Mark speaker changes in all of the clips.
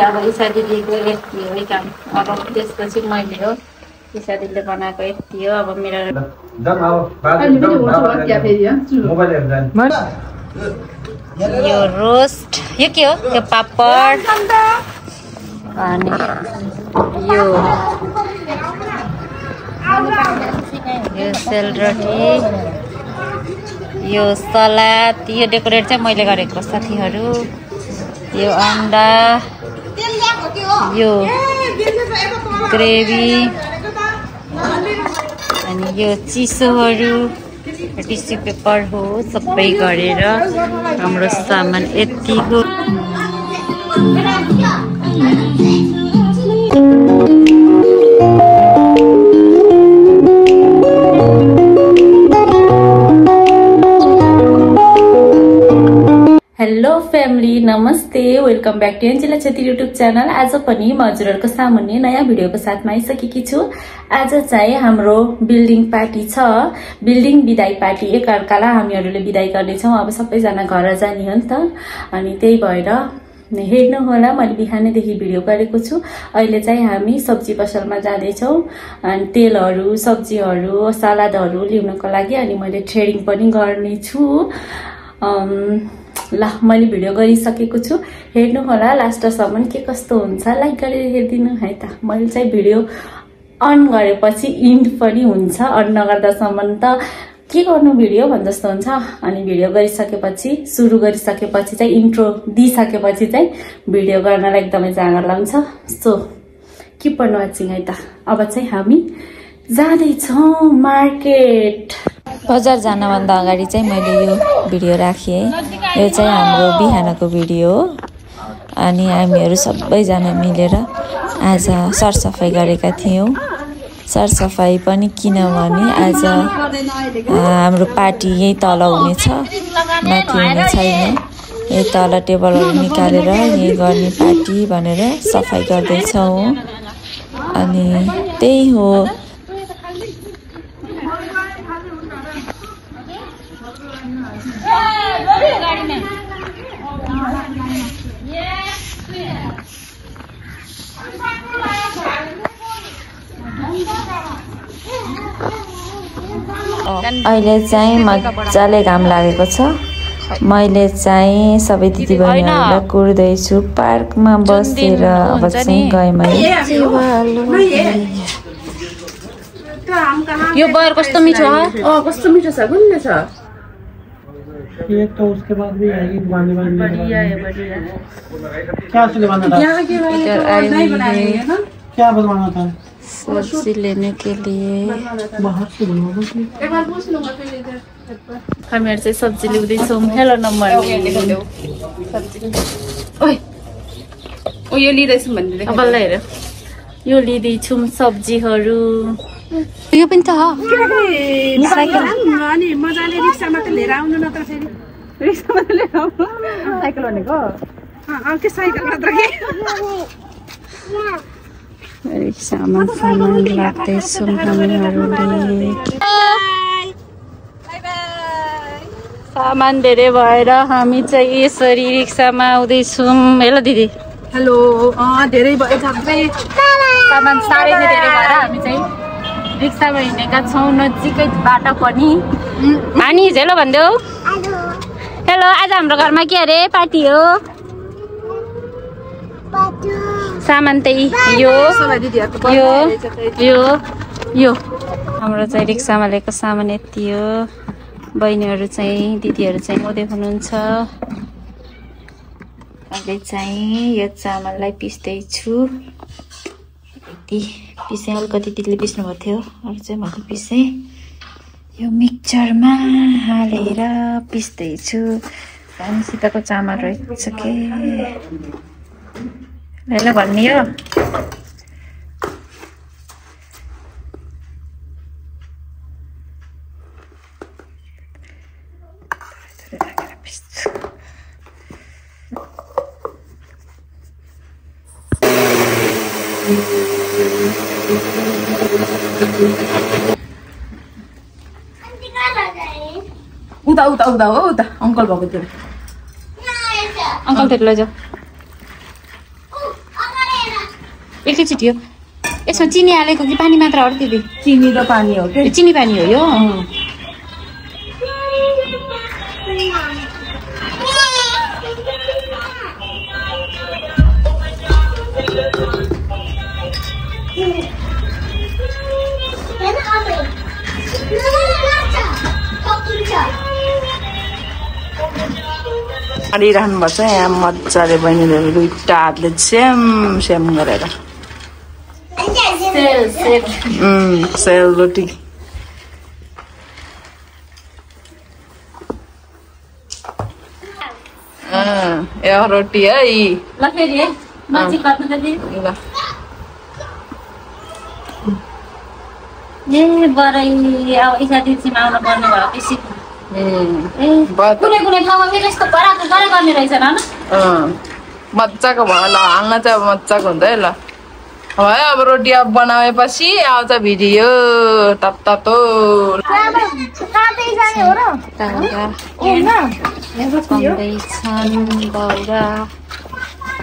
Speaker 1: अब ईशा दिदीको यति हो काम। अब त्यसपछि मैले हो ईशा दिदीले बनाएको यति हो। अब मेरो यो रोस्ट यो के हो यो पापड अनि यो सेलरोटी यो सलाद यो डेकोरेट चाहिँ मैले गरेको साथीहरू। यो अंडा यो ग्रेभी अनि यो चिसोहरू टिस्यु पेपर हो सबै गरेर हाम्रो सामान यतिको। हेलो फ्यामिली नमस्ते welcome back to Angela Chhetri YouTube channel. आज पनि म हजुरहरुको सामुन्ने नयाँ भिडियोको साथमा आइसकेकी छु। आज चाहिँ हाम्रो बिल्डिङ पार्टी छ, बिल्डिङ बिदाई पार्टी। एकअर्कालाई हामीहरूले बिदाई गर्नेछौँ। अब सबैजना घर जाने हो नि त, अनि त्यही भएर हेर्नु होला। मैले बिहानैदेखि भिडियो गरेको छु। अहिले चाहिँ हामी सब्जी पसलमा जाँदैछौँ अनि तेलहरू सब्जीहरू सलादहरू ल्याउनको लागि। अनि मैले ट्रेडिङ पनि गर्ने छु। ल मैले भिडियो गरिसकेको छु, हेर्नु होला लास्टसम्म के कस्तो हुन्छ। लाइक गरेर हेरिदिनु है त। मैले चाहिँ भिडियो अन गरेपछि इन्ड पनि हुन्छ, अन नगर्दासम्म त के गर्नु भिडियो भन् जस्तो हुन्छ। अनि भिडियो गरिसकेपछि सुरु गरिसकेपछि चाहिँ इन्ट्रो दिइसकेपछि चाहिँ भिडियो गर्नलाई एकदमै जाँगर लाग्छ। सो किप अन वाचिङ है त। अब चाहिँ हामी जाँदैछौँ मार्केट। बजार जानभन्दा अगाडि चाहिँ मैले यो भिडियो राखेँ। यो चाहिँ हाम्रो बिहानको भिडियो हो। अनि हामीहरू सबैजना मिलेर आज सरसफाई गरेका थियौँ। सरसफाई पनि किनभने आज हाम्रो पार्टी यही तल हुनेछ, माथि हुने छैन। यही तल टेबलहरू निकालेर यही गर्ने पार्टी भनेर सफाई गर्दैछौँ। अनि त्यही हो। अहिले चाहिँ मजाले घाम लागेको छ। मैले चाहिँ सबै दिदीबहिनीहरूलाई कुर्दैछु पार्कमा बसेर। अब चाहिँ गएँ यो बर कस्तो मिठो हो। कस्तो मिठो छ, गुन्ने छ।
Speaker 2: ये तो उसके बाद भी आएगी दुकानें बढ़िया है बढ़िया। क्या उसके बनाना था? यहाँ के नहीं बनाएंगे ना? क्या बनवाना था?
Speaker 1: सब्जी लेने के लिए
Speaker 2: बाहर से बनवाना था।
Speaker 1: एक बार पूछ लूँगा फिर इधर। हामीहरू चाहिँ सब्जी ल्याउँदैछौँ। हेलो नम्बर ओइ ओ यो लिँदैछौँ भन्दै बल्ल हेर। यो लिँदैछौँ सब्जीहरू। यो पनि छ साइकल।
Speaker 3: अनि मजाले रिक्सामा त लिएर आउनु न त। फेरि रिक्सामा त लिएर आउनु साइकल भनेको के साइकल मात्र के
Speaker 1: रिक्सामा सामान लाग्दैछौँ हामीहरूले। सामान धेरै भएर हामी चाहिँ यसरी रिक्सामा आउँदैछौँ। हेलो दिदी।
Speaker 3: हेलो। धेरै भयो सबै
Speaker 1: सामान साह्रै नै धेरै भएर हामी चाहिँ रिक्सामा हिँडेका छौँ। नजिकै बाटो पनि। मानिस हेलो भनिदेऊ। हेलो। आज हाम्रो घरमा के अरे पार्टी हो। सामान त्यही यो यो यो हाम्रो चाहिँ रिक्सामा लिएको सामान यति हो। बहिनीहरू चाहिँ दिदीहरू चाहिँ आउँदै हुनुहुन्छ। अहिले चाहिँ यो चामललाई पिस्दैछु। पिसेँ अलिकति दिदीले पिस्नु भएको थियो, अरू चाहिँ मैले पिसेँ। यो मिक्सचरमा हालेर पिस्दैछु। रानीसितको चामल रहेछ के ल भन्ने हो।
Speaker 3: उता उता उता हो उता अङ्कल भएको थियो।
Speaker 1: अङ्कल तिर लैजाऊ एकैचोटि हो यसमा चिनी हालेको कि पानी मात्र हो दिदी
Speaker 3: चिनी र पानी हो के
Speaker 1: चिनी पानी हो यो
Speaker 3: हालिरहनु भएको छ यहाँ मजाले बहिनीले दुईटा हातले सेम गरेर सेलरोटी यो रोटी है
Speaker 1: ल फेरि है नजिक गर्नु त दिदी
Speaker 3: ल
Speaker 1: ए बरै अब इसा दिदीमा आउनु पर्ने भयो बेसी कुनै कुनै ठाउँमा फेरि यस्तो बराबर गर्ने रहेछ न
Speaker 3: मजाको भयो ल हाल्न चाहिँ अब मजाको हुन्छ है ल भयो अब रोटी अब बनाएपछि आउँछ भिडियो तातो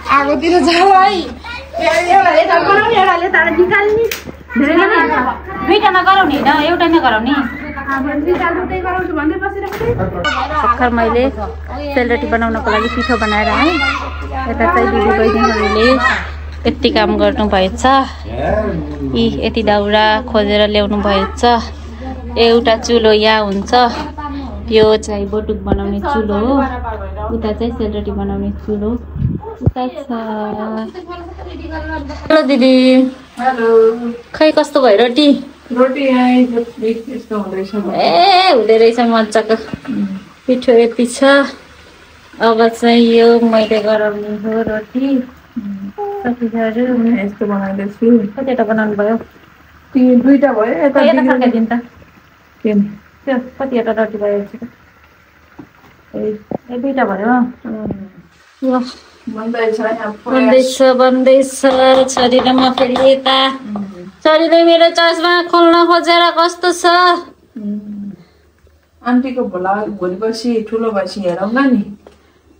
Speaker 3: आगोतिर जाल है
Speaker 1: दुईटामा गराउने होइन एउटैमा गराउने भर्खर मैले सेलरोटी बनाउनको लागि पिठो बनाएर आएँ यता चाहिँ दिदी बहिनीहरूले यति काम गर्नुभएछ यी यति दाउरा खोजेर ल्याउनु भएछ एउटा चुलो यहाँ हुन्छ यो चाहिँ बटुक बनाउने चुलो हो उता चाहिँ सेलरोटी बनाउने चुलो उता छ हेलो दिदी
Speaker 3: हेलो
Speaker 1: खै कस्तो भयो रोटी
Speaker 3: रोटी यस्तो हुँदैछ
Speaker 1: ए हुँदै रहेछ मजाको पिठो यति छ अब चाहिँ यो मैले गराउने हो रोटी
Speaker 3: यस्तो बनाइदिन्छु
Speaker 1: कतिवटा बनाउनु भयो
Speaker 3: दुईटा भयो
Speaker 1: यता फर्काइदिनु त
Speaker 3: तिन
Speaker 1: त्यो कतिवटा रोटी भयो ए दुईटा भयो ल बन्दैछ छोरी र म फेरि यता छोरीले मेरो चस्मा खोल्न खोजेर कस्तो छ
Speaker 3: आन्टीको भोलिपर्सि ठुलो भएपछि हेरौँ न नि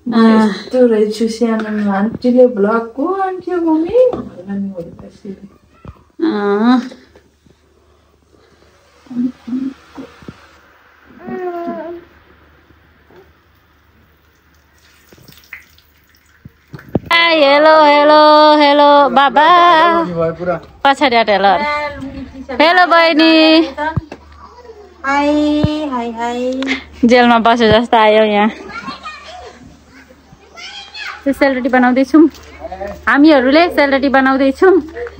Speaker 3: यस्तो रहेछु सानो आन्टीले भ्लग को आन्टी हो मम्मी भनेर नि भोलिपर्सि
Speaker 1: हेलो हेलो हेलो बाबा पछाडि आएर हेलो हेलो बहिनी जेलमा बसे जस्तो आयो यहाँ सेलरोटी बनाउँदैछौँ हामीहरूले सेलरोटी बनाउँदैछौँ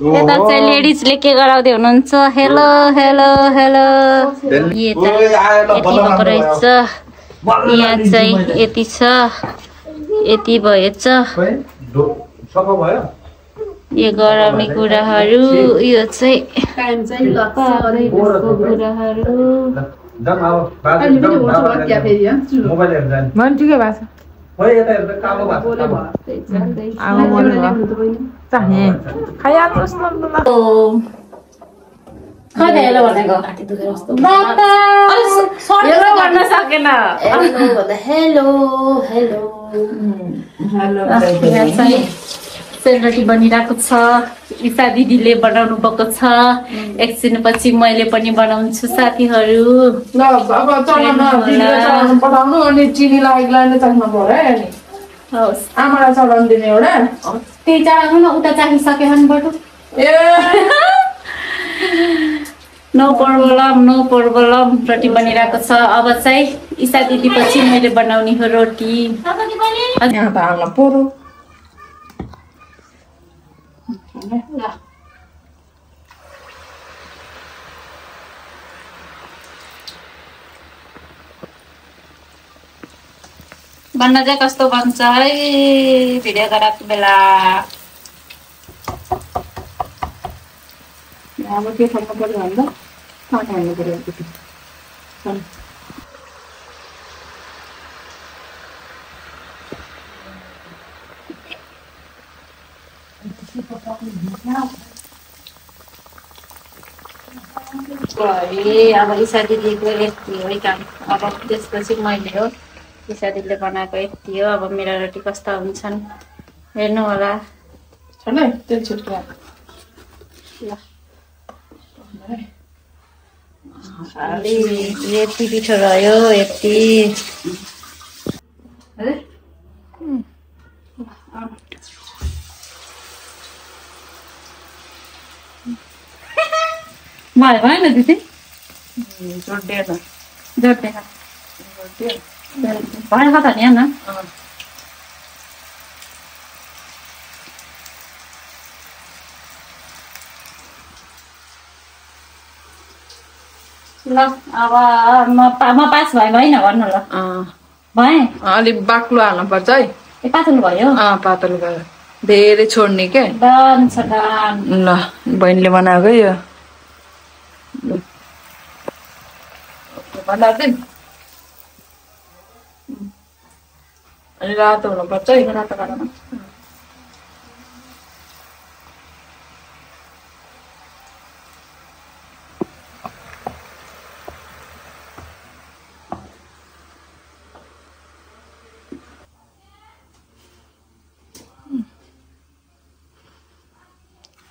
Speaker 1: यता चाहिँ लेडिजले के गराउँदै हुनुहुन्छ हेलो हेलो हेलो यता यति रहेछ यहाँ चाहिँ यति छ यति भएछ यो गराउने कुराहरू यो चाहिँ हेलो भनेको हेलो भन्न सकेन हेलो हेलो सेलरोटी बनिरहेको छ ईशा दिदीले बनाउनु भएको छ एकछिन पछि मैले पनि बनाउँछु साथीहरू
Speaker 3: ल अब पठाउनु अनि चिनी लागेको चाख्नु पर्यो नि
Speaker 1: हवस्
Speaker 3: आमालाई चलाउनु दिने एउटा
Speaker 1: त्यही चलाउनु न उता चाहिसक्यो भने बटु
Speaker 3: ए
Speaker 1: नो प्रब्लम रोटी बनिरहेको छ अब चाहिँ ईशा दिदी पछि मैले बनाउने हो रोटी
Speaker 3: यहाँ त हाल्न पर्यो
Speaker 1: बन्न चाहिँ कस्तो बन्छ है भिडियो गराएको बेला
Speaker 3: अब के खानु पर्यो भन्दा पानी हाल्नु पर्यो
Speaker 1: अब ईशा दिदीको यति हो काम अब त्यसपछि मैले हो किसारीले बनाएको यति हो। अब मेरा रोटी कस्ता हुन्छन् हेर्नु होला।
Speaker 3: छैन तेल छिट्का
Speaker 1: ल अलि यति पिठो रह्यो यति। भयो भएन दिदी
Speaker 3: जोड्दैन
Speaker 1: जोड्दैन भएन त नि हेर्न। ल अब म पास भएँ भएन भन्नु ल। भएँ
Speaker 3: अलिक बाक्लो हाल्नुपर्छ है।
Speaker 1: ए पातलो भयो
Speaker 3: पातलो भयो धेरै छोड्ने के
Speaker 1: डन छ डन।
Speaker 3: ल बहिनीले बनाएको यो बनाइदिउँ। अनि रातो हुनुपर्छ है।
Speaker 1: रातो गरम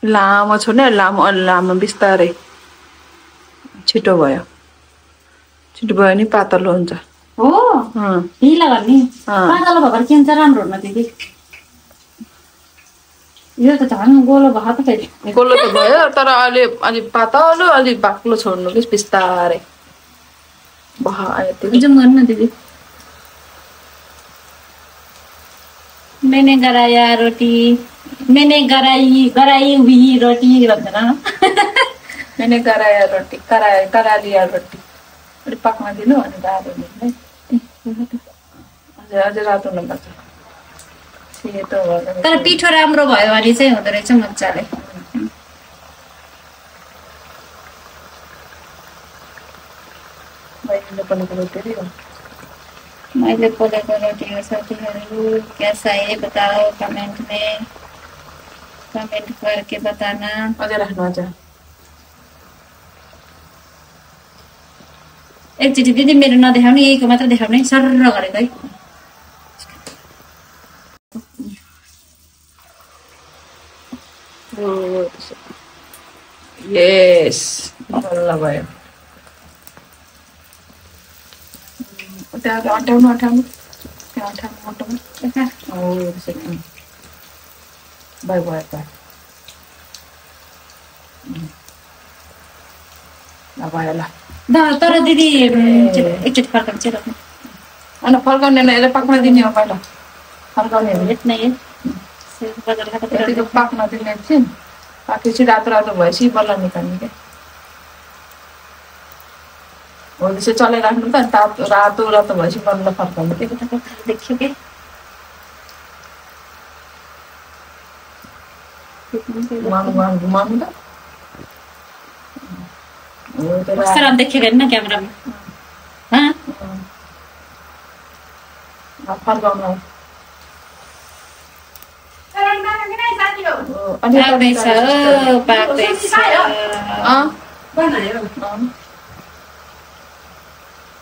Speaker 3: लामो छोड्ने लामो अलि लामो बिस्तारै छिटो भयो नि पातलो हुन्छ।
Speaker 1: हो ढिला गर्ने पातलो भएर के हुन्छ राम्रो हुन दिदी। यो त झन् गोलो भयो त फेरि।
Speaker 3: गोलो त भयो तर अलि पातलो अलि बाक्लो छोड्नु कि बिस्तारै
Speaker 1: जुम गर्नु न दिदी। मैंने गराया रोटी मैंने गराई हुई रोटी भन्छ न।
Speaker 3: मैंने गराया रोटी करा लिया रोटी अलिक पाक्न दिनु अनि रातो हुनु अझै रातो हुनुपर्छ सेतो भयो।
Speaker 1: तर पिठो राम्रो भयो भने चाहिँ हुँदो रहेछ मजाले। मैले पोलेको रोटी हो साथीहरू कैसा है बताओ कमेंट में कमेंट करके बताना।
Speaker 3: अझै राख्नु अझ
Speaker 1: एकचोटि दिदी मेरो नदेखाउने यहीको मात्र देखाउने सर्र गरेको है।
Speaker 3: यस बल्ल भयो। त्यहाँ अटाउनु भयो भयो ल।
Speaker 1: तर दिदी एकचोटि फर्काउनु चाहिँ राख्नु
Speaker 3: अनि फर्काउने यसले पाक्न दिने हो पहिला फर्काउने
Speaker 1: नै
Speaker 3: पाक्न दिने एकछिन पाकेपछि रातो रातो भएपछि बल्ल निकाल्ने क्या हो त्यसो चलाइराख्नु त रातो रातो भएपछि बल्ल फर्काउने के
Speaker 1: देख्छु के
Speaker 3: घुमाउनु त
Speaker 1: देखेको होइन क्यामेरामा
Speaker 3: फर्काउनु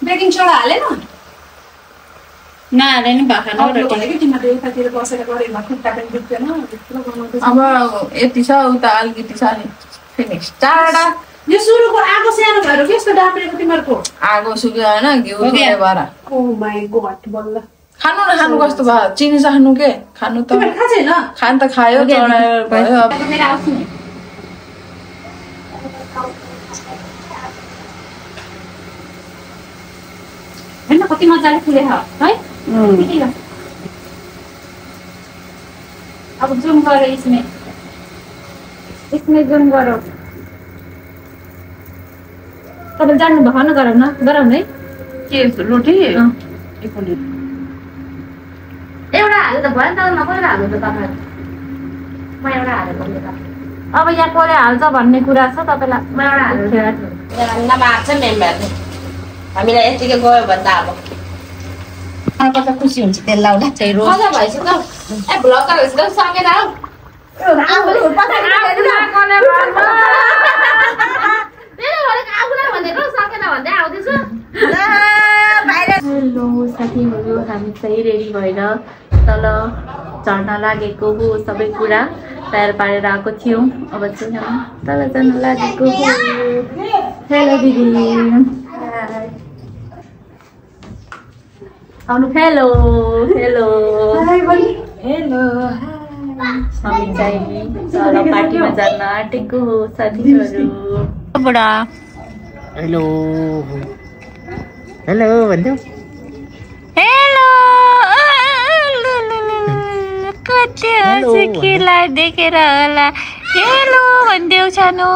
Speaker 2: बेकिङ सोडा हालेन
Speaker 1: नहाले नि भाखा
Speaker 3: अब यति छ उता अलिकति छ नि फिनिक्स टाढा
Speaker 2: यो सुरुको आगो सानो भएर कस्तो डाप्रेको तिमीहरूको
Speaker 3: आगो सुक्यो होइन घिउ भएर
Speaker 2: ओ माय गॉड बल्ल
Speaker 3: खानु न खानु कस्तो भयो चिनी चाख्नु के खानु त खान त खायो भयो
Speaker 1: होइन कति मजाले फुलेछ है अब जुम गरौ इसमें जुम गरौ तपाईँ जान्नु भएको न गराउनु है
Speaker 3: के रोटी
Speaker 1: एउटा हाल्नु त भयो नि त नपरेर हाल्नु त तपाईँ म एउटा हालेको अब यहाँ कसले हाल्छ भन्ने कुरा छ तपाईँलाई म एउटा हाल्नु
Speaker 4: नमार्छ मेम्बर हामीलाई यतिकै गयो भने त अब कता खुसी हुन्छ तेल लाउँदा चाहिँ रोज मजा भएछ त ए भ्लगर भएछ त सकेर आऊ
Speaker 1: साथीहरू हामी चाहिँ रेडी भएर तल झर्न लागेको हो। सबै कुरा तयार पारेर आएको थियौँ। अब चाहिँ हामी तल जान लागेको हो। हेलो दिदी, आउनु। Hello hello hello. हामी चाहिँ तल पार्टीमा जान आँटेको हो साथीहरू। बुढा
Speaker 5: हेलो हेलो भन्दै
Speaker 1: हेलो कति हँसिखिलाई देखेर होला हेलो भन्देऊ छानो।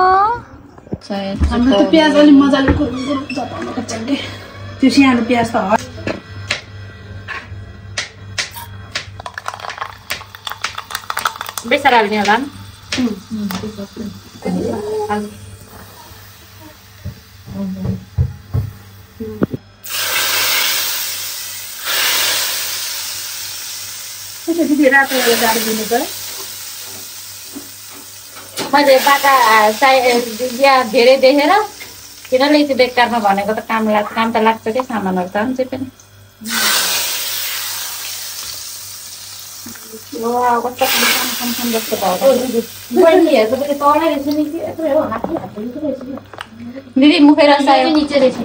Speaker 2: हाम्रो त प्याज अलि मजाले कुरुम चपाउनु पर्छ के। त्यो सानो प्याज त
Speaker 1: बेसार हाल्ने होला।
Speaker 2: दिदी रातो गाडी दिनु पर्यो।
Speaker 1: मैले बाटा धेरै देखेर किन ल्याइछु बेकारमा भनेको त काम त लाग्छ क्या सामानहरू त हुन्छ पनि। कस्तो खाम जस्तो भयो दिदी मुखेर निचे रहेछ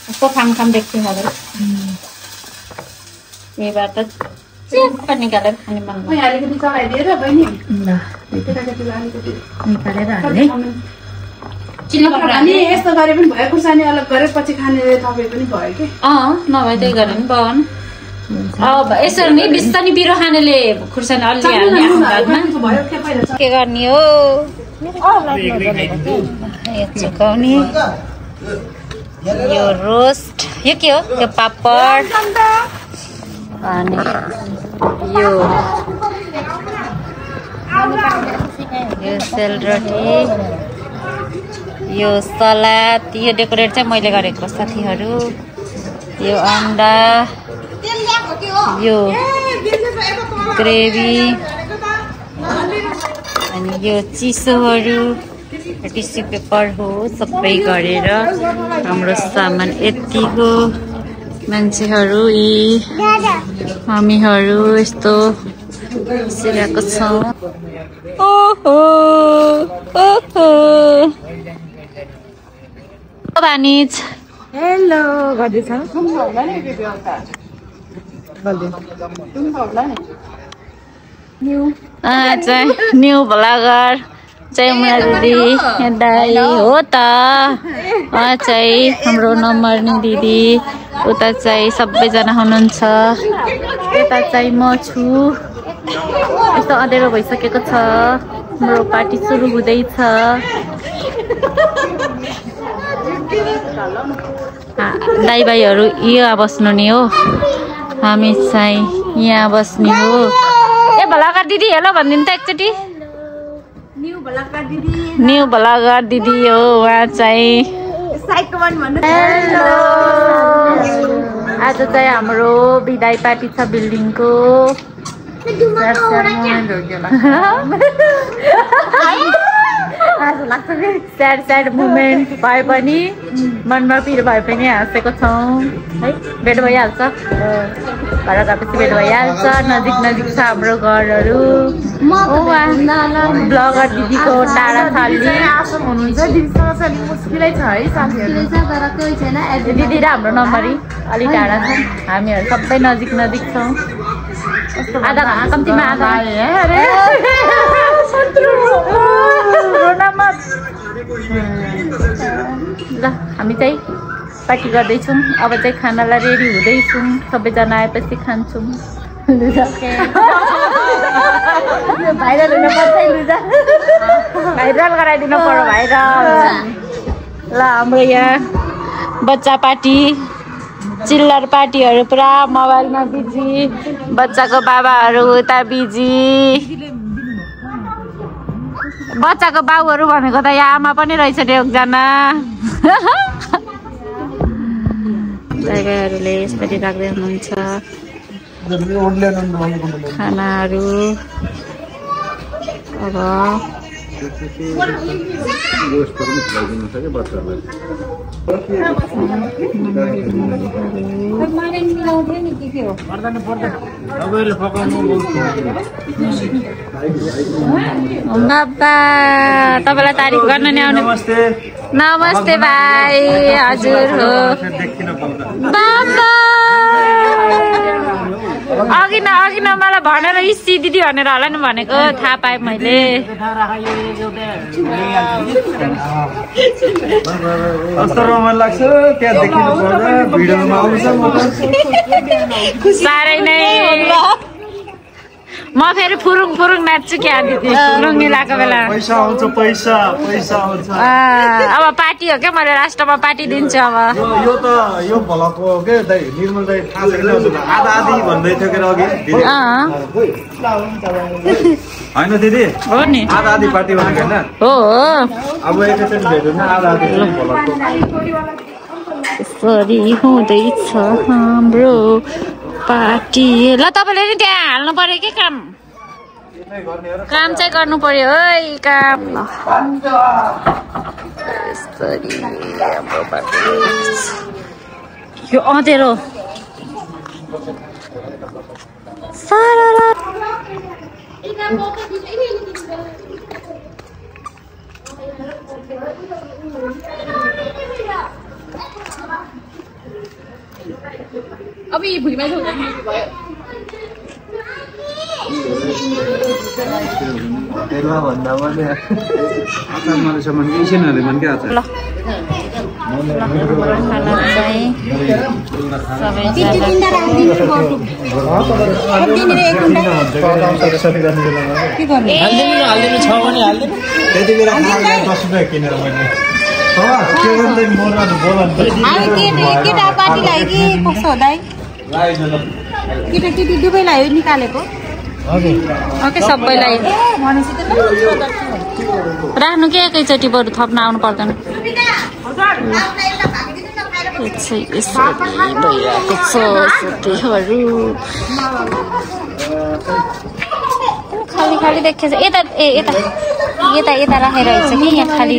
Speaker 1: कस्तो खाम देख्थ्यो मलाई यहीबाट चेप्प निकालेर खाने मन
Speaker 2: अलिकति चलाइदिएर बहिनी
Speaker 1: निकालेर हाल्ने।
Speaker 2: अनि यस्तो गरे पनि भयो, खुर्सानी अलग गरेर पछि खाने तपाईँ पनि भयो कि।
Speaker 1: नभए त्यही गरे पनि भयो। अब यसरी नै बिस्तानी पिरो खानेले खुर्सानी अलि हाल्ने के गर्ने हो। यो चुकाउने, यो रोस्ट, यो के हो, यो पापड, अनि यो सेलरोटी, यो सलाद, यो डेकोरेट चाहिँ मैले गरेको साथीहरू। यो अन्डा, यो ग्रेभी, अनि यो चिसोहरू, टिस्यु पेपर हो। सबै गरेर हाम्रो सामान यतिको मान्छेहरू यी हामीहरू यस्तो बसिरहेको छौँ। ओहो ओहो बानिज
Speaker 3: हेलो गर्दैछ
Speaker 1: न्यू भ्लगर चाहिँ मेरो दिदी दाई हो त। चाहिँ हाम्रो नम्बर नि दिदी, उता चाहिँ सबैजना हुनुहुन्छ, यता चाहिँ म छु। यस्तो अँधेरो भइसकेको छ, हाम्रो पार्टी सुरु हुँदैछ। दाई भाइहरू यहाँ बस्नु नि हो, हामी चाहिँ यहाँ बस्ने हो। ए भ्लगर दिदी हेलो भनिदिनु त एकचोटि। न्यू भ्लगर दिदी हो उहाँ चाहिँ। हेलो, आज चाहिँ हाम्रो बिदाई पार्टी छ बिल्डिङको। स्याड मोमेन्ट भए पनि, मनमा पिर भए पनि हाँसेको छौँ है। भेट भइहाल्छ, घर गएपछि भेट भइहाल्छ। नजिक छ हाम्रो घरहरू। ब्लगर दिदीको टाढा थाली
Speaker 3: हुनुहुन्छ दिदीसँग मुस्किलै छ है साथीहरू।
Speaker 1: दिदी र हाम्रो नम्बरी अलिक टाढा छ, हामीहरू सबै नजिक छौँ। आधा कम्तीमा आधा। ल हामी चाहिँ पार्टी गर्दैछौँ। अब चाहिँ खानालाई रेडी हुँदैछौँ, सबैजना आएपछि खान्छौँ। भाइरल हुनुपर्छ, भाइरल गराइदिनु पर्यो भाइरल। ल हाम्रो यहाँ बच्चा पार्टी, चिल्लर पार्टीहरू पुरा मोबाइलमा बिजी, बच्चाको बाबाहरू उता बिजी। बच्चाको बाउहरू भनेको त यहाँ आमा पनि रहेछ एकजना। दाइहरूले यसरी राख्दै हुनुहुन्छ। खानाहरू अब बाबा तपाईलाई तारिफ गर्न नि आउने नमस्ते भाइ हजुर हो बाबा अघि न मलाई भनेर इसी दिदी भनेर होला नि भनेको थाहा पाएँ मैले साह्रै नै म फेरि फुरुङ नाच्छु क्या दिदी लुङ्गी लगाएको बेला
Speaker 2: पैसा आउँछ
Speaker 1: अब पार्टी हो क्या मैले लास्टमा पार्टी दिन्छु अब
Speaker 2: यो भलको के दाइ निर्मल दाइ थाहा छैन आधा आधी भन्दै थियो के अघि हैन दिदी
Speaker 1: हो नि
Speaker 2: आधा आधी पार्टी भनेको हैन
Speaker 1: हो
Speaker 2: अब एकैचोटि भेट्यो नि आधा आधी भलको
Speaker 1: यसरी हुँदैछ हाम्रो पार्टी ल तपाईले नि त्यहाँ हाल्नु पर्यो के काम चाहिँ गर्नु पर्यो है काम ल यसरी हाम्रो पार्टी यो अँधेरो सारा
Speaker 4: अब ये भुइँमा छ
Speaker 2: तेलमा भन्दा पनि आचार मान्छेसम्म के इसेनहरुले मन के आचार
Speaker 1: ल खाना चाहिँ
Speaker 2: हाल्दिनु छ भने हाल्दिनु त्यति बेला 10 रुपैयाँ किनेर मैले
Speaker 5: केटा पार्टीलाई कि कसो हो दाइ केटी दुवैलाई हो निकालेको
Speaker 1: ओके सबैलाई राख्नु के एकैचोटि बरु थप्न आउनु पर्दैन भइरहेको छ खाली देखेछ यता राखेर छ कि यहाँ खाली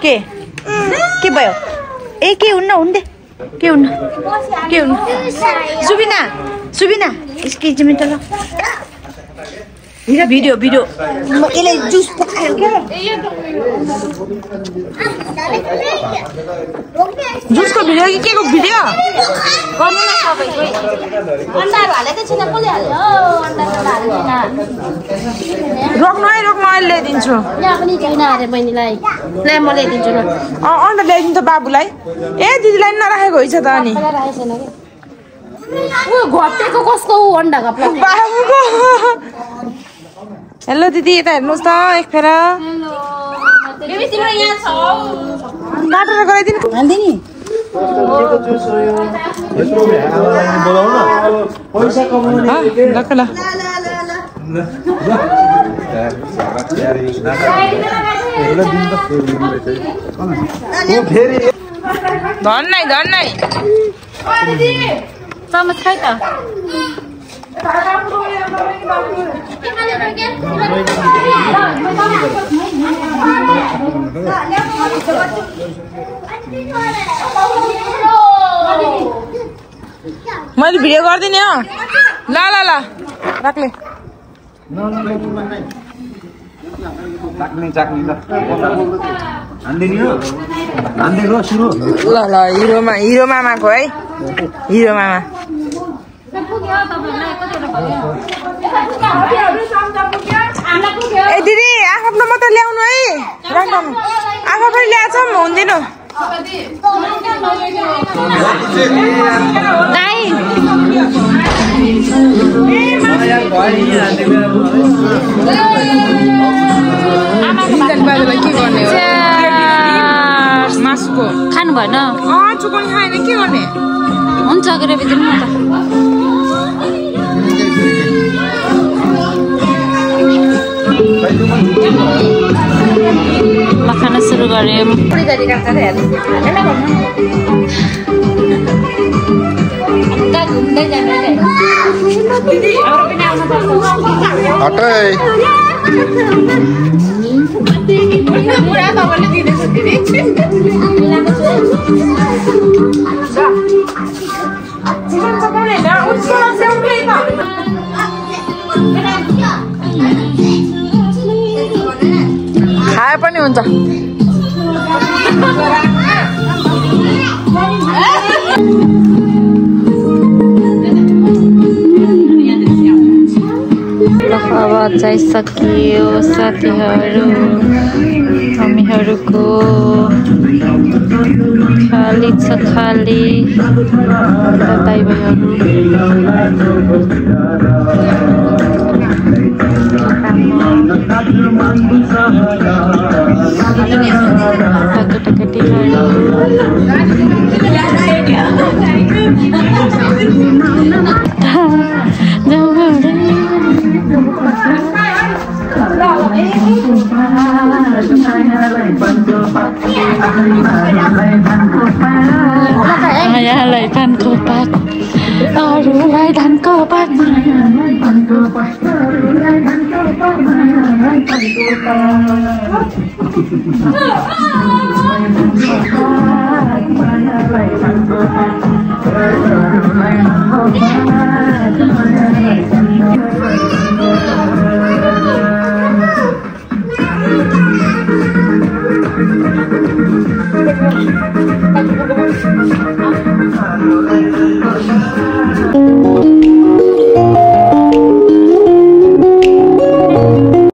Speaker 1: के भयो ए के हुन्न हुँदै के हुन्न सुबिना एकैछिन मिनट ल भिडियो यसले जुस पकायो क्या जुसको भिडियो कि के को भिडियो गर्नु न सबैको
Speaker 4: अन्डाहरु हालेको छैन कसले हाल्यो अन्डाहरु हाल्दैन
Speaker 5: रोक्नु अहिले ल्याइदिन्छु
Speaker 4: यहाँ पनि छैन अरे बहिनीलाई ल्या म ल्याइदिन्छु न
Speaker 5: अन्डा ल्याइदिनु त बाबुलाई ए दिदीलाई नराखेको होइन त अनि
Speaker 4: राखेको छैन के घटेको कसको अन्डा घप्ला
Speaker 5: बाबुको हेलो दिदी यता हेर्नुहोस् त एक फेर
Speaker 4: बेबी तिम्रो यहाँ छ
Speaker 5: बाटो गराइदिनु हाल्दिनी
Speaker 2: पैसा कमाउने
Speaker 5: धन्नै
Speaker 1: चमच खाइ त
Speaker 5: मैले भिडियो गर्दिने हो ल राख्ले
Speaker 2: चाक्ने ल हान्दिनु सुरु
Speaker 5: ल हिरो मामाको है हिरो मामा ए दिदी आफ्नो मात्र ल्याउनु है राख्नु आफै ल्याएछ म हुँदिन मासुको
Speaker 1: खानु भएन
Speaker 5: चुकन खाएन के गर्ने
Speaker 1: हुन्छ ग्रेभी दिनु न त खान सुरु गऱ्यौँ
Speaker 5: खाए पनि हुन्छ
Speaker 1: अब चाहिँ सकियो साथीहरू हामीहरूको खाली छ खाली दाइ भाइहरू मायालाई धानको पात अरूलाई धानको पात